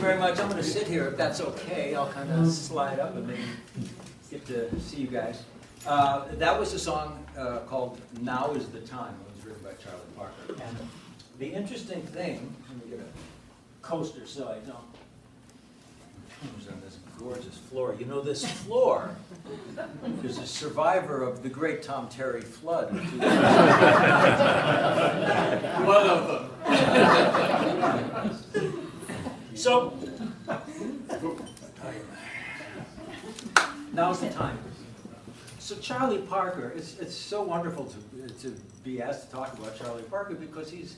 very much. I'm going to sit here if that's okay. I'll kind of slide up and maybe get to see you guys. That was a song called Now Is the Time. It was written by Charlie Parker. And the interesting thing, let me get a coaster so I don't who's on this gorgeous floor. You know, this floor is a survivor of the great Tom Terry flood of 2000. One of them. So, now's the time. So Charlie Parker, it's so wonderful to be asked to talk about Charlie Parker because he's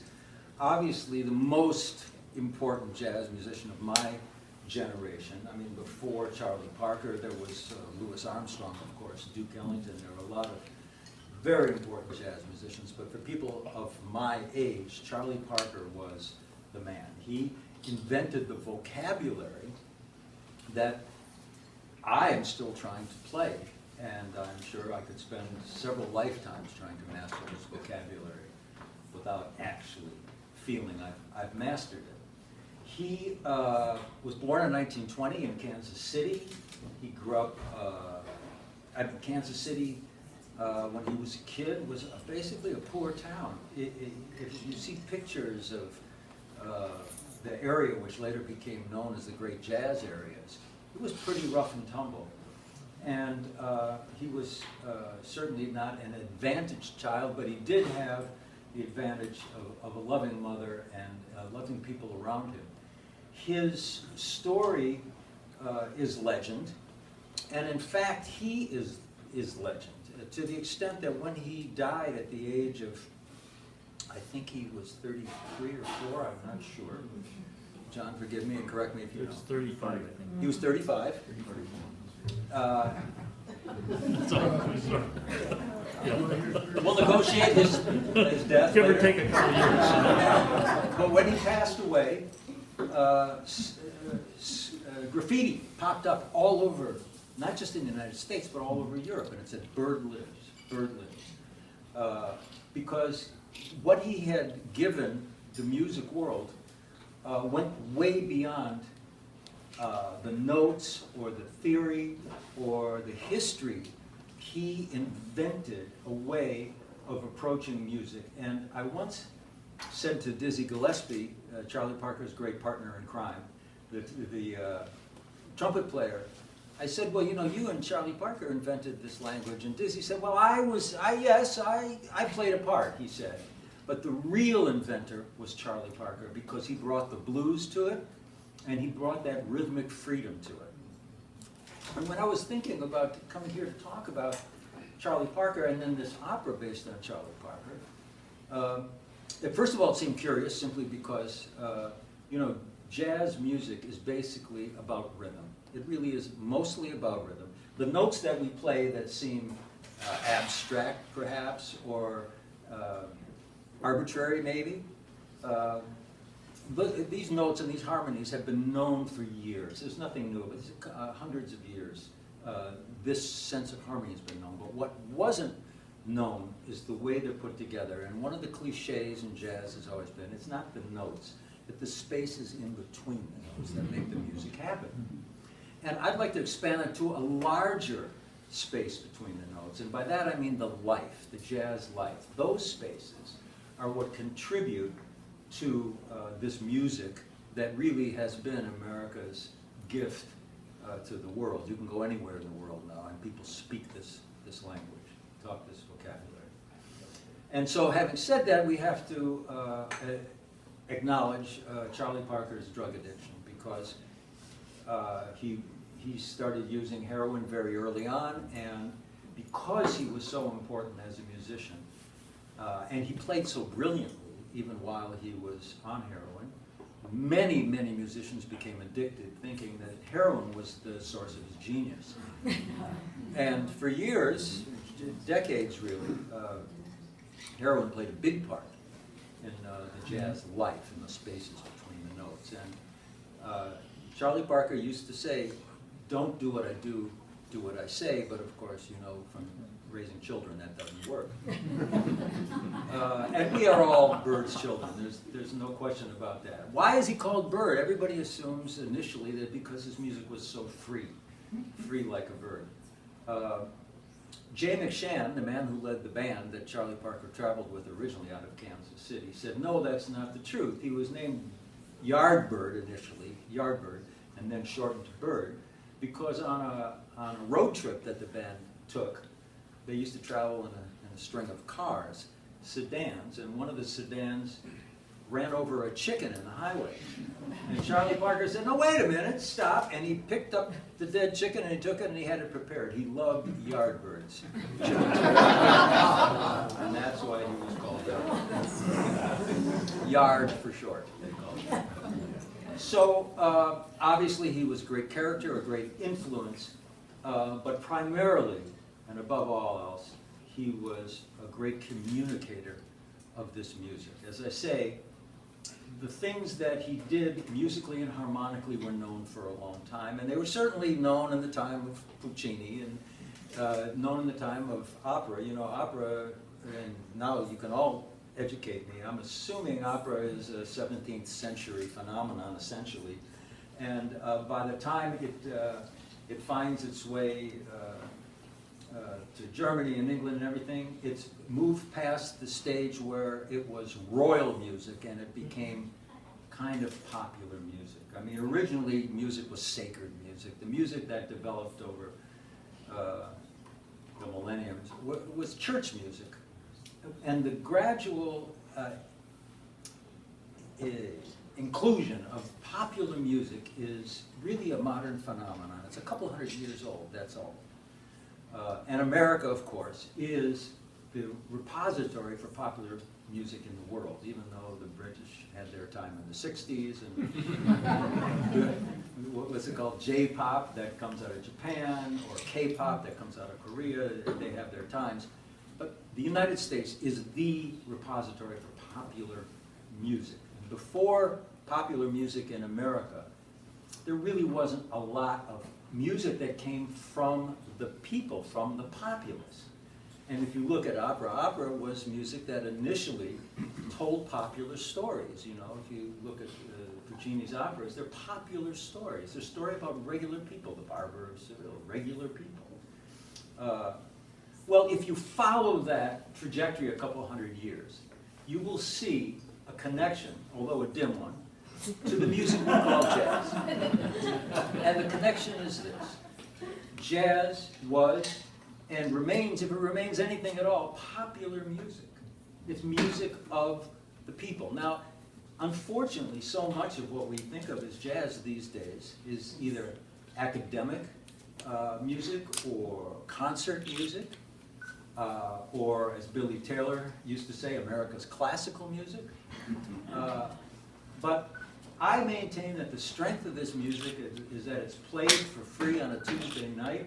obviously the most important jazz musician of my generation. I mean, before Charlie Parker, there was Louis Armstrong, of course, Duke Ellington. There were a lot of very important jazz musicians, but for people of my age, Charlie Parker was the man. He invented the vocabulary that I am still trying to play, and I'm sure I could spend several lifetimes trying to master this vocabulary without actually feeling I've mastered it. He was born in 1920 in Kansas City. He grew up at Kansas City when he was a kid. Was basically a poor town. If you see pictures of the area which later became known as the Great Jazz Areas, it was pretty rough and tumble. And he was certainly not an advantaged child, but he did have the advantage of a loving mother and loving people around him. His story is legend, and in fact he is legend, to the extent that when he died at the age of, I think he was 33 or 4, I'm not sure. John, forgive me and correct me if you know. He was 35, I think. He was 35? We'll negotiate his death Give or later. take a couple years. But when he passed away, graffiti popped up all over, not just in the United States, but all over Europe, and it said, "Bird lives, bird lives." Because what he had given the music world went way beyond the notes or the theory or the history. He invented a way of approaching music. And I once said to Dizzy Gillespie, Charlie Parker's great partner in crime, the trumpet player, I said, well, you know, you and Charlie Parker invented this language. And Dizzy said, well, yes, I played a part, he said. But the real inventor was Charlie Parker because he brought the blues to it and he brought that rhythmic freedom to it. And when I was thinking about coming here to talk about Charlie Parker and then this opera based on Charlie Parker, first of all, it seemed curious simply because, you know, jazz music is basically about rhythm. It really is mostly about rhythm. The notes that we play that seem abstract, perhaps, or arbitrary, maybe, but these notes and these harmonies have been known for years. There's nothing new, but it's hundreds of years. This sense of harmony has been known, but what wasn't known is the way they're put together. And one of the cliches in jazz has always been, it's not the notes, it's the spaces in between the notes that make the music happen. And I'd like to expand it to a larger space between the notes. And by that I mean the life, the jazz life. Those spaces are what contribute to this music that really has been America's gift to the world. You can go anywhere in the world now and people speak this language, talk this vocabulary. And so having said that, we have to acknowledge Charlie Parker's drug addiction because he started using heroin very early on, and because he was so important as a musician, and he played so brilliantly even while he was on heroin, many musicians became addicted thinking that heroin was the source of his genius. And for years, decades really, heroin played a big part in the jazz life and the spaces between the notes. And Charlie Parker used to say, don't do what I do do what I say, but of course, you know, from raising children, that doesn't work. And we are all Bird's children. There's no question about that. Why is he called Bird? Everybody assumes initially that because his music was so free like a bird. Jay McShann, the man who led the band that Charlie Parker traveled with originally out of Kansas City, said, no, that's not the truth. He was named Yardbird initially, Yardbird, and then shortened to Bird, because on a road trip that the band took, they used to travel in a string of cars, sedans, and one of the sedans ran over a chicken in the highway. And Charlie Parker said, no, wait a minute, stop. And he picked up the dead chicken and he took it and he had it prepared. He loved Yardbirds. And that's why he was called Yard for short, they called him. So, obviously he was a great character, a great influence, but primarily, and above all else, he was a great communicator of this music. As I say, the things that he did musically and harmonically were known for a long time, and they were certainly known in the time of Puccini and known in the time of opera. You know, opera, and now you can all educate me, I'm assuming opera is a 17th century phenomenon essentially, and by the time it finds its way to Germany and England and everything, it's moved past the stage where it was royal music and it became kind of popular music. I mean, originally music was sacred music. The music that developed over the millenniums was church music. And the gradual inclusion of popular music is really a modern phenomenon. It's a couple hundred years old, that's all. And America, of course, is the repository for popular music in the world, even though the British had their time in the 60s, and what was it called, J-pop that comes out of Japan, or K-pop that comes out of Korea, they have their times. But the United States is the repository for popular music. And before popular music in America, there really wasn't a lot of music that came from the people, from the populace. And if you look at opera, opera was music that initially told popular stories. You know, if you look at Puccini's operas, they're popular stories. They're stories about regular people, the Barber of Seville, regular people. Well, if you follow that trajectory a couple hundred years, you will see a connection, although a dim one, to the music we call jazz. And the connection is this. Jazz was, and remains, if it remains anything at all, popular music. It's music of the people. Now, unfortunately, so much of what we think of as jazz these days is either academic music or concert music, or as Billy Taylor used to say, America's classical music. But I maintain that the strength of this music is that it's played for free on a Tuesday night.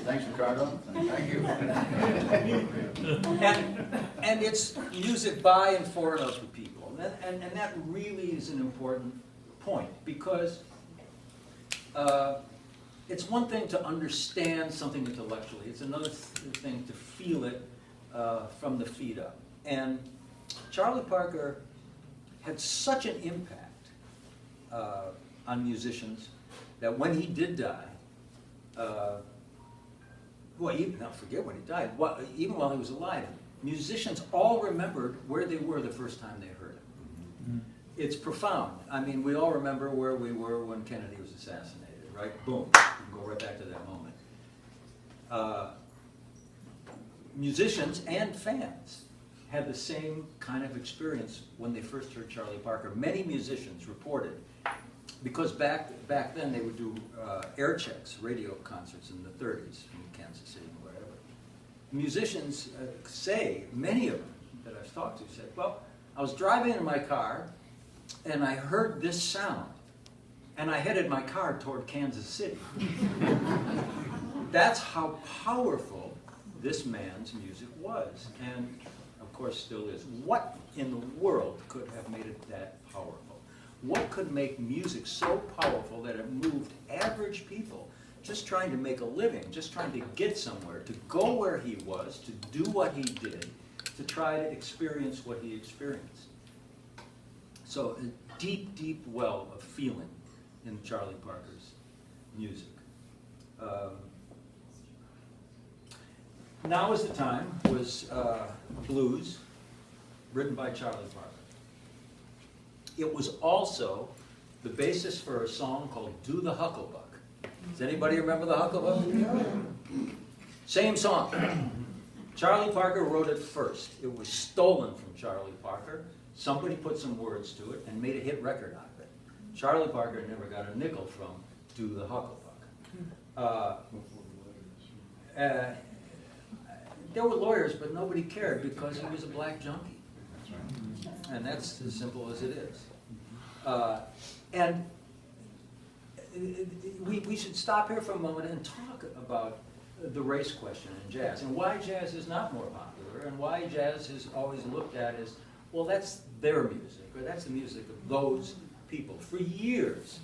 Thanks, Ricardo. Thank you. And it's music by and for and of the people. And that really is an important point, because it's one thing to understand something intellectually. It's another thing to feel it from the feet up. And Charlie Parker had such an impact on musicians that when he did die, well, now forget when he died, even while he was alive, musicians all remembered where they were the first time they heard it. Mm-hmm. It's profound. I mean, we all remember where we were when Kennedy was assassinated, right? Boom. You can go right back to that moment. Musicians and fans had the same kind of experience when they first heard Charlie Parker. Many musicians reported, because back then they would do air checks, radio concerts in the 30s in Kansas City and wherever. Musicians say, many of them that I've talked to said, well, I was driving in my car and I heard this sound and I headed my car toward Kansas City. That's how powerful this man's music was. And of course still is. What in the world could have made it that powerful? What could make music so powerful that it moved average people just trying to make a living, just trying to get somewhere, to go where he was, to do what he did, to try to experience what he experienced? So a deep, deep well of feeling in Charlie Parker's music. Now Is the Time was blues written by Charlie Parker. It was also the basis for a song called Do the Hucklebuck. Does anybody remember the Hucklebuck? Same song. Charlie Parker wrote it first. It was stolen from Charlie Parker. Somebody put some words to it and made a hit record out of it. Charlie Parker never got a nickel from Do the Hucklebuck. There were lawyers, but nobody cared because he was a black junkie. And that's as simple as it is. And we should stop here for a moment and talk about the race question in jazz, and why jazz is not more popular, and why jazz is always looked at as, well, that's their music, or that's the music of those people. For years,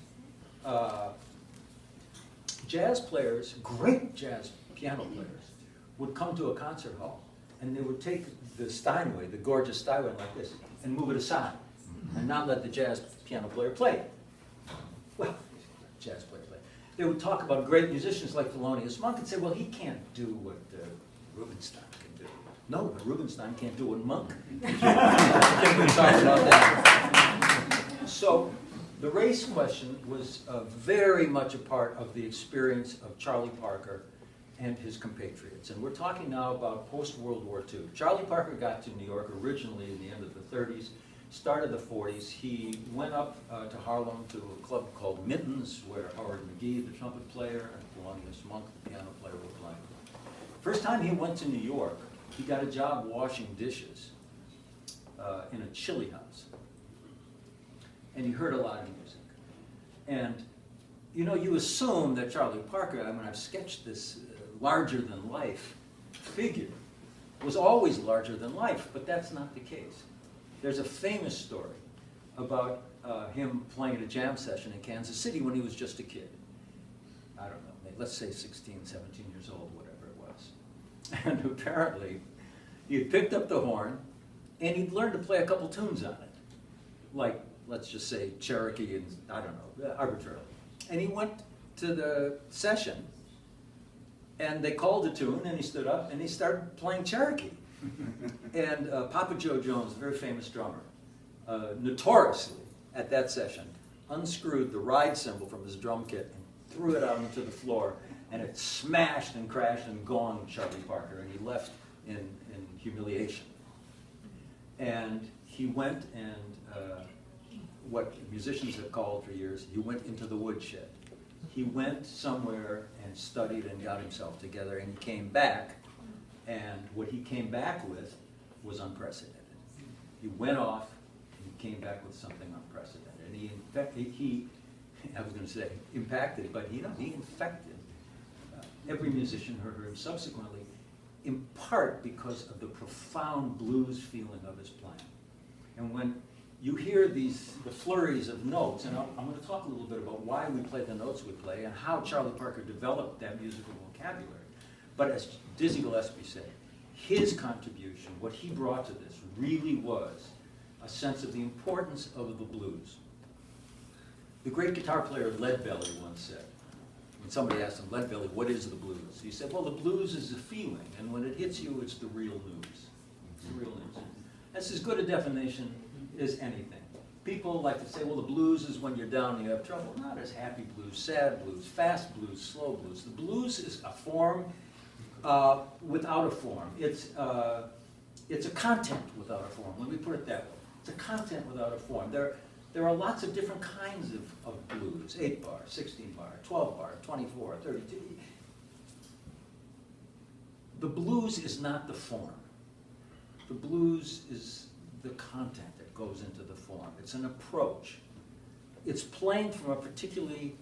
jazz players, great jazz piano players, would come to a concert hall, and they would take the Steinway, the gorgeous Steinway like this, and move it aside, and not let the jazz piano player play it. Well, jazz player play. They would talk about great musicians like Thelonious Monk and say, well, he can't do what Rubinstein can do. No, but Rubinstein can't do what Monk can do. I think we talked about that. So the race question was very much a part of the experience of Charlie Parker and his compatriots. And we're talking now about post-World War II. Charlie Parker got to New York originally in the end of the 30s, started the 40s. He went up to Harlem to a club called Mittens, where Howard McGee, the trumpet player, and Thelonious Monk, the piano player, were playing. First time he went to New York, he got a job washing dishes in a chili house. And he heard a lot of music. And you know, you assume that Charlie Parker, I mean, I've sketched this larger-than-life figure, was always larger than life, but that's not the case. There's a famous story about him playing at a jam session in Kansas City when he was just a kid. I don't know, let's say 16, 17 years old, whatever it was. And apparently, he had picked up the horn, and he'd learned to play a couple tunes on it. Like, let's just say Cherokee and, I don't know, arbitrarily. And he went to the session, and they called a tune, and he stood up, and he started playing Cherokee. And Papa Joe Jones, a very famous drummer, notoriously, at that session, unscrewed the ride cymbal from his drum kit and threw it out onto the floor, and it smashed and crashed and gone Charlie Parker, and he left in humiliation. And he went and, what musicians have called for years, he went into the woodshed. He went somewhere and studied and got himself together, and he came back, and what he came back with was unprecedented. He went off, and he came back with something unprecedented. And he I was going to say impacted, but you know, he infected every musician who heard him subsequently, in part because of the profound blues feeling of his playing. And when you hear the flurries of notes, and I'm going to talk a little bit about why we play the notes we play and how Charlie Parker developed that musical vocabulary. But as Dizzy Gillespie said, his contribution, what he brought to this, really was a sense of the importance of the blues. The great guitar player Leadbelly once said, when somebody asked him, Leadbelly, what is the blues? He said, well, the blues is a feeling, and when it hits you, it's the real news. It's the real news. That's as good a definition as anything. People like to say, well, the blues is when you're down and you have trouble. No, there's happy blues, sad blues, fast blues, slow blues. The blues is a form without a form. It's a content without a form. Let me put it that way. It's a content without a form. There are lots of different kinds of blues, 8-bar, 16-bar, 12-bar, 24, 32. The blues is not the form. The blues is the content that goes into the form. It's an approach. It's playing from a particularly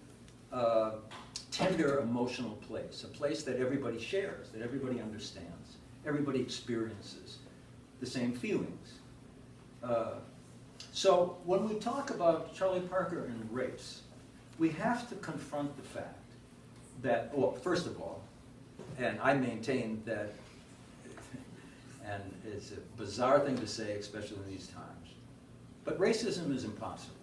tender emotional place, a place that everybody shares, that everybody understands, everybody experiences. the same feelings. So when we talk about Charlie Parker and race, we have to confront the fact that, well, first of all, and I maintain that, and it's a bizarre thing to say, especially in these times, but racism is impossible.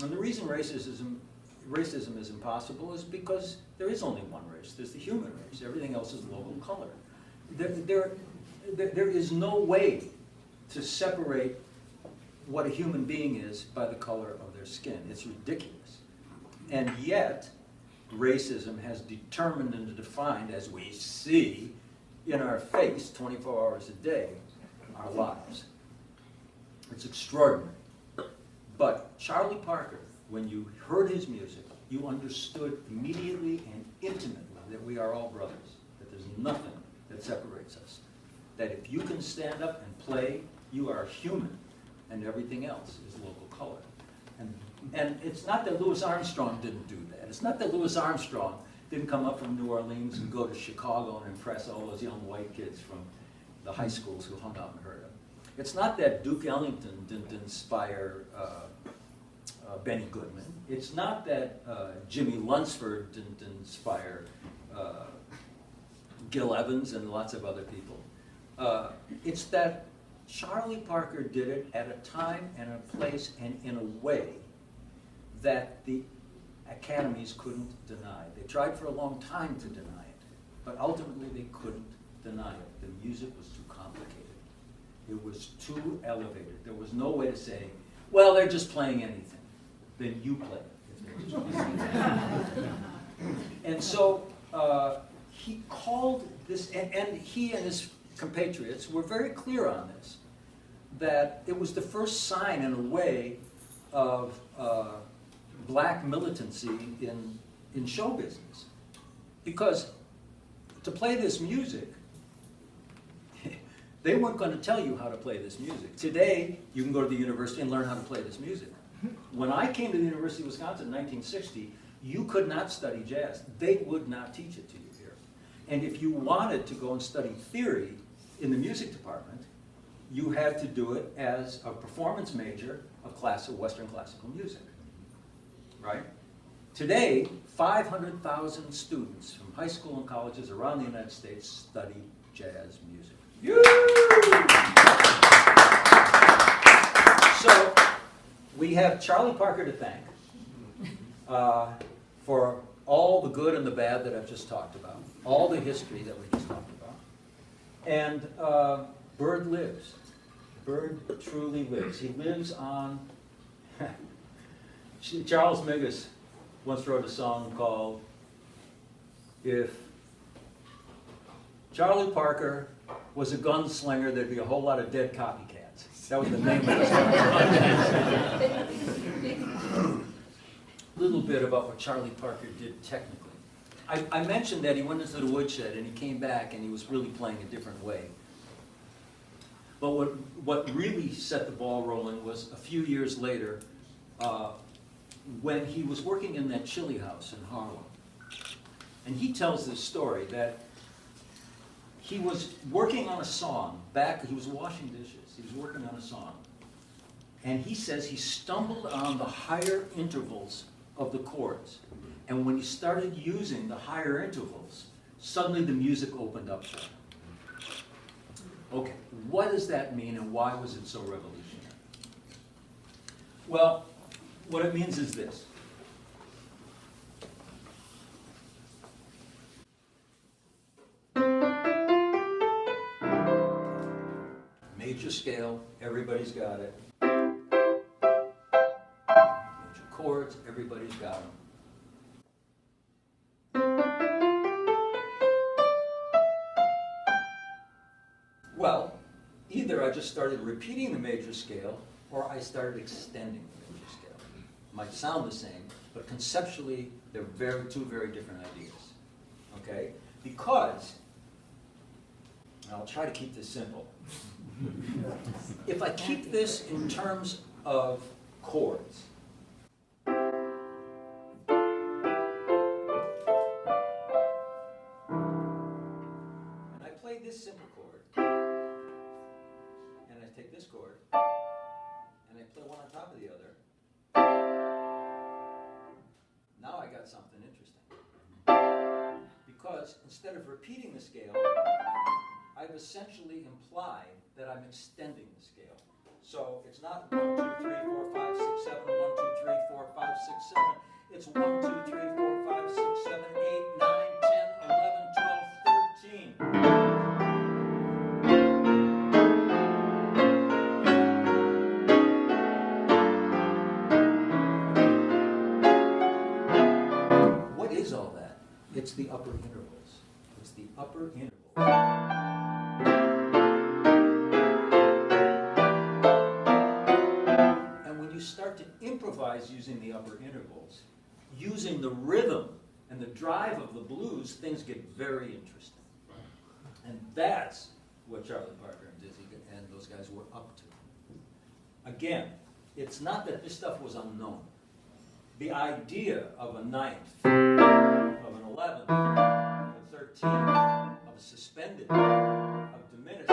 And the reason racism is impossible is because there is only one race. There's the human race. Everything else is local color. There is no way to separate what a human being is by the color of their skin. It's ridiculous. And yet, racism has determined and defined, as we see in our face 24 hours a day, our lives. It's extraordinary. But Charlie Parker, when you heard his music, you understood immediately and intimately that we are all brothers, that there's nothing that separates us. That if you can stand up and play, you are human, and everything else is local color. And it's not that Louis Armstrong didn't do that. It's not that Louis Armstrong didn't come up from New Orleans and go to Chicago and impress all those young white kids from the high schools who hung out and heard him. It's not that Duke Ellington didn't inspire Benny Goodman. It's not that Jimmy Lunsford didn't inspire Gil Evans and lots of other people. It's that Charlie Parker did it at a time and a place and in a way that the academies couldn't deny. They tried for a long time to deny it, but ultimately they couldn't deny it. The music was too complicated. It was too elevated. There was no way to say, well, they're just playing anything. Then you play it. If they're just playing anything. And so he called this, and he and his compatriots were very clear on this, that it was the first sign in a way of black militancy in show business. Because to play this music, they weren't going to tell you how to play this music. Today, you can go to the university and learn how to play this music. When I came to the University of Wisconsin in 1960, you could not study jazz. They would not teach it to you here. And if you wanted to go and study theory in the music department, you had to do it as a performance major of Western classical music, right? Today, 500,000 students from high school and colleges around the United States study jazz music. So, we have Charlie Parker to thank for all the good and the bad that I've just talked about, all the history that we just talked about. And Bird lives. Bird truly lives. He lives on... Charles Mingus once wrote a song called If Charlie Parker was a gunslinger, there'd be a whole lot of dead copycats. That was the name of the song. A little bit about what Charlie Parker did technically. I mentioned that he went into the woodshed and he came back and he was really playing a different way. But what really set the ball rolling was a few years later when he was working in that chili house in Harlem. And he tells this story that he was working on a song he was washing dishes, he was working on a song. And he says he stumbled on the higher intervals of the chords. And when he started using the higher intervals, suddenly the music opened up for him. Okay, what does that mean and why was it so revolutionary? Well, what it means is this. Major scale, everybody's got it. Major chords, everybody's got them. Well, either I just started repeating the major scale or I started extending the major scale. It might sound the same, but conceptually they're two very different ideas. Okay? Because, and I'll try to keep this simple. If I keep this in terms of chords, and I play this simple chord, take this chord, and I play one on top of the other. Now I got something interesting. Because instead of repeating the scale, I've essentially implied that I'm extending the scale. So it's not 1, 2, 3, 4, 5, 6, 7, 1, 2, 3, 4, 5, 6, 7. It's 1, 2, 3, 4, 5, 6, 7, 8, 9, 10, 11, 12, 13. What is all that? It's the upper intervals. It's the upper intervals. Start to improvise using the upper intervals, using the rhythm and the drive of the blues, things get very interesting. And that's what Charlie Parker and Dizzy and those guys were up to. Again, it's not that this stuff was unknown. The idea of a ninth, of an 11th, of a 13th, of a suspended, of diminished,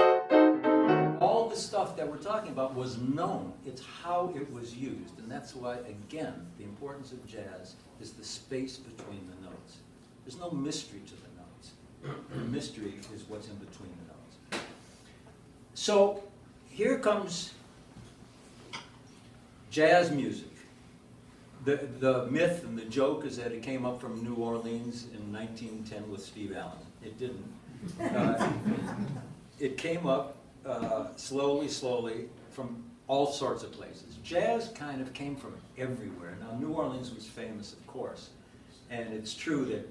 all the stuff that we're talking about was known. It's how it was used. And that's why, again, the importance of jazz is the space between the notes. There's no mystery to the notes. The mystery is what's in between the notes. So here comes jazz music. The myth and the joke is that it came up from New Orleans in 1910 with Steve Allen. It didn't. It came up slowly from all sorts of places. Jazz kind of came from everywhere. Now, New Orleans was famous, of course, and it's true that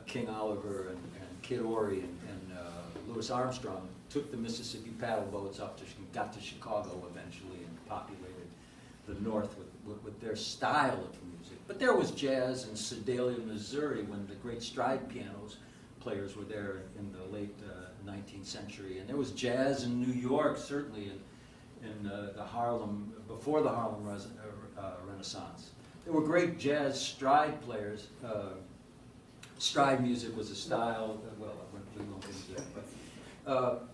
King Oliver and Kid Ory and Louis Armstrong took the Mississippi paddle boats up to, got to Chicago eventually and populated the North with their style of music. But there was jazz in Sedalia, Missouri, when the great stride pianos players were there in the late 19th century. And there was jazz in New York, certainly in the Harlem, before the Harlem Renaissance. There were great jazz stride players. Stride music was a style, well, we won't get into that, but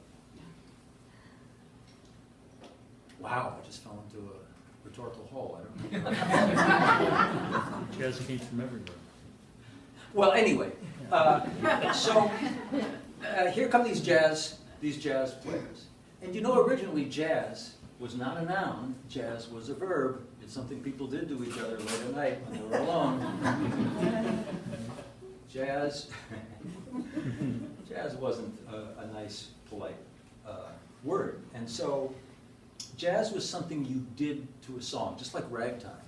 wow, I just fell into a rhetorical hole, I don't know. Jazz came from everywhere. Well, anyway, so here come these jazz players. And you know, originally jazz was not a noun, jazz was a verb. It's something people did to each other late at night when they were alone. Jazz wasn't a nice, polite word. And so jazz was something you did to a song, just like ragtime.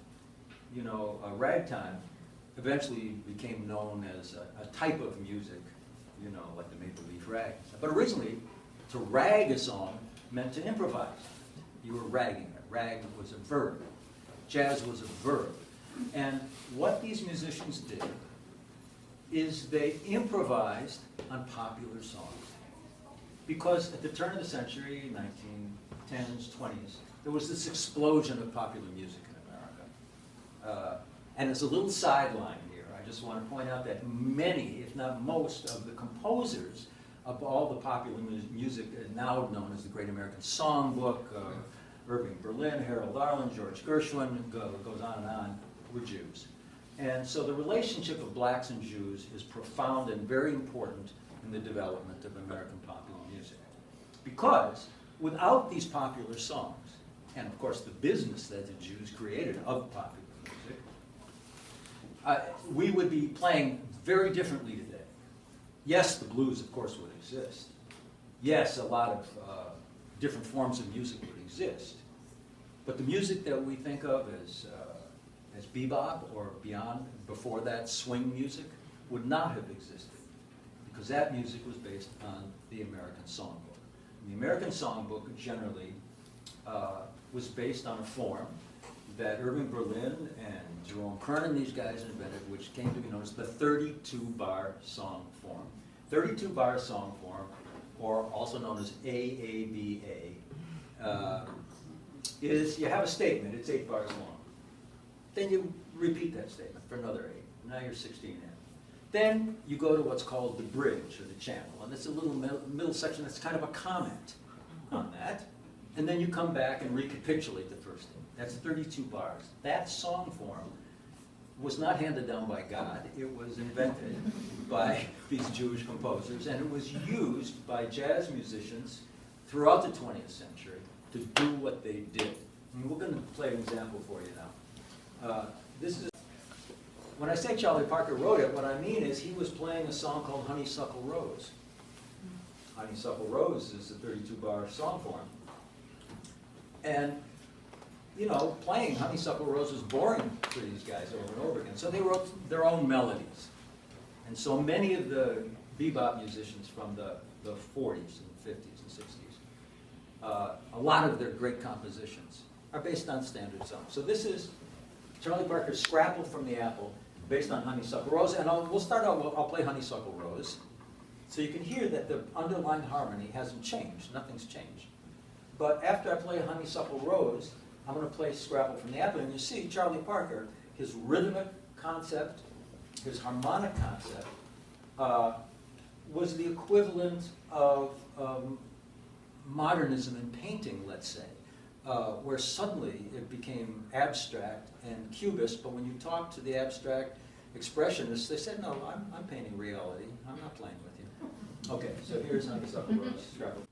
You know, ragtime eventually became known as a type of music, you know, like the Maple Leaf Rag. But originally, to rag a song meant to improvise. You were ragging it. Rag was a verb. Jazz was a verb. And what these musicians did is they improvised on popular songs. Because at the turn of the century, 1910s, 20s, there was this explosion of popular music in America. And as a little sideline here, I just want to point out that many, if not most, of the composers of all the popular music now known as the Great American Songbook, Irving Berlin, Harold Arlen, George Gershwin, goes on, were Jews. And so the relationship of blacks and Jews is profound and very important in the development of American popular music. Because without these popular songs, and of course the business that the Jews created of popular music, we would be playing very differently today. Yes, the blues, of course, would exist. Yes, a lot of different forms of music would exist. But the music that we think of as bebop or beyond, before that, swing music, would not have existed. Because that music was based on the American Songbook. And the American Songbook generally was based on a form that Irving Berlin and Jerome Kern, these guys invented, which came to be known as the 32-bar song form. 32-bar song form, or also known as AABA, is you have a statement, it's 8 bars long. Then you repeat that statement for another 8. Now you're 16 in. Then you go to what's called the bridge, or the channel, and it's a little middle section that's kind of a comment. on that, and then you come back and recapitulate the first thing. That's 32 bars. That song form was not handed down by God. It was invented by these Jewish composers, and it was used by jazz musicians throughout the 20th century to do what they did. And we're going to play an example for you now. This is, when I say Charlie Parker wrote it, what I mean is he was playing a song called Honeysuckle Rose. Honeysuckle Rose is a 32-bar song form. And, you know, playing Honeysuckle Rose was boring for these guys over and over again. So they wrote their own melodies. And so many of the bebop musicians from the 40s and 50s and 60s, a lot of their great compositions are based on standard songs. So this is Charlie Parker's Scrapple from the Apple, based on Honeysuckle Rose. And we'll start out, I'll play Honeysuckle Rose. So you can hear that the underlying harmony hasn't changed, nothing's changed. But after I play Honeysuckle Rose, I'm going to play Scrapple from the Apple, and you see Charlie Parker, his rhythmic concept, his harmonic concept, was the equivalent of modernism in painting, let's say, where suddenly it became abstract and cubist, but when you talk to the abstract expressionists, they said, no, I'm painting reality, I'm not playing with you. Okay, so here's Honeysuckle Rose, Scrapple.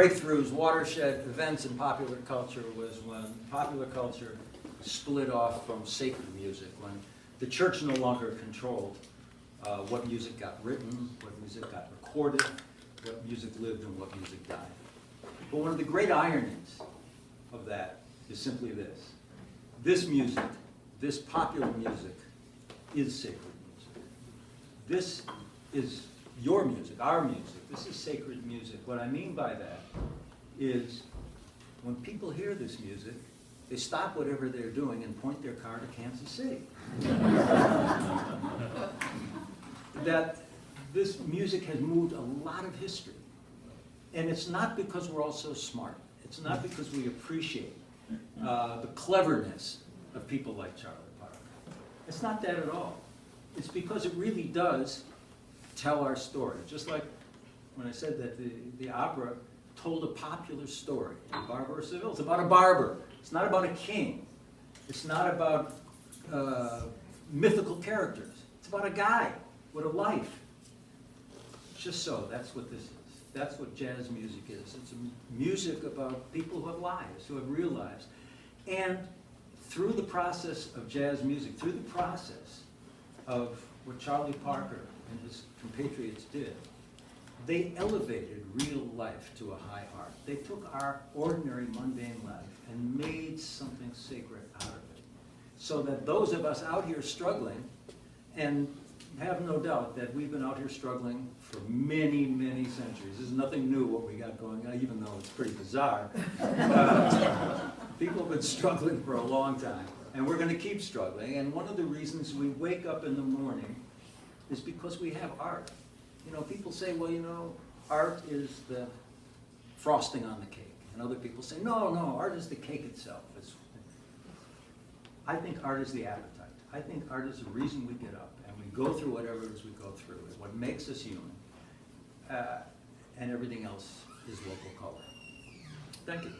breakthroughs, watershed events in popular culture was when popular culture split off from sacred music, when the church no longer controlled what music got written, what music got recorded, what music lived, and what music died. But one of the great ironies of that is simply this. This music, this popular music, is sacred music. This is your music, our music. This is sacred music. What I mean by that is when people hear this music, they stop whatever they're doing and point their car to Kansas City. That this music has moved a lot of history. And it's not because we're all so smart. It's not because we appreciate the cleverness of people like Charlie Parker. It's not that at all. It's because it really does tell our story. Just like when I said that the opera told a popular story, The Barber of Seville. It's about a barber. It's not about a king. It's not about mythical characters. It's about a guy with a life. Just so, that's what this is. That's what jazz music is. It's music about people who have lives, who have real lives. And through the process of jazz music, through the process of what Charlie Parker and his compatriots did, they elevated real life to a high art. They took our ordinary, mundane life and made something sacred out of it. So that those of us out here struggling, and have no doubt that we've been out here struggling for many, many centuries. This is nothing new what we got going on, even though it's pretty bizarre. People have been struggling for a long time, and we're going to keep struggling. And one of the reasons we wake up in the morning is because we have art. You know, people say, well, you know, art is the frosting on the cake. And other people say, no, no, art is the cake itself. I think art is the appetite. I think art is the reason we get up and we go through whatever it is we go through. It's what makes us human. And everything else is local color. Thank you.